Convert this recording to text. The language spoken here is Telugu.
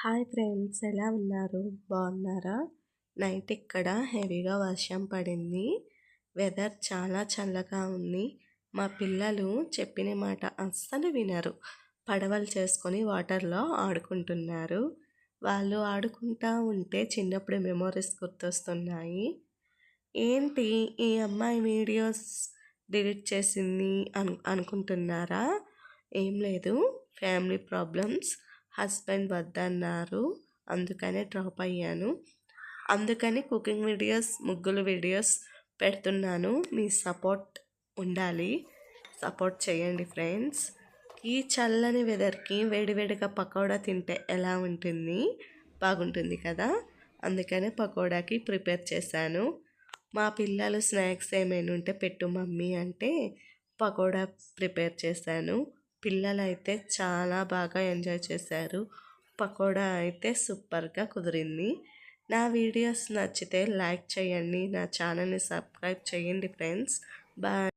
హాయ్ ఫ్రెండ్స్, ఎలా ఉన్నారు? బాగున్నారా? నైట్ ఇక్కడ హెవీగా వర్షం పడింది. వెదర్ చాలా చల్లగా ఉంది. మా పిల్లలు చెప్పిన మాట అస్సలు వినరు. పడవలు చేసుకొని వాటర్లో ఆడుకుంటున్నారు. వాళ్ళు ఆడుకుంటా ఉంటే చిన్నప్పుడు మెమోరీస్ గుర్తొస్తున్నాయి. ఏంటి ఈ అమ్మాయి వీడియోస్ డిలీట్ చేసింది అనుకుంటున్నారా? ఏం లేదు, ఫ్యామిలీ ప్రాబ్లమ్స్. హస్బెండ్ వద్దన్నారు, అందుకనే డ్రాప్ అయ్యాను. అందుకని కుకింగ్ వీడియోస్, ముగ్గులు వీడియోస్ పెడుతున్నాను. మీ సపోర్ట్ ఉండాలి, సపోర్ట్ చేయండి ఫ్రెండ్స్. ఈ చల్లని వెదర్కి వేడివేడిగా పకోడా తింటే ఎలా ఉంటుంది? బాగుంటుంది కదా. అందుకనే పకోడాకి ప్రిపేర్ చేశాను. మా పిల్లలు స్నాక్స్ ఏమైనా ఉంటే పెట్టు మమ్మీ అంటే పకోడా ప్రిపేర్ చేశాను. పిల్లలు అయితే చాలా బాగా ఎంజాయ్ చేశారు. పకోడా అయితే సూపర్గా కుదిరింది. నా వీడియోస్ నచ్చితే లైక్ చేయండి, నా ఛానల్ని సబ్స్క్రైబ్ చేయండి ఫ్రెండ్స్. బాయ్.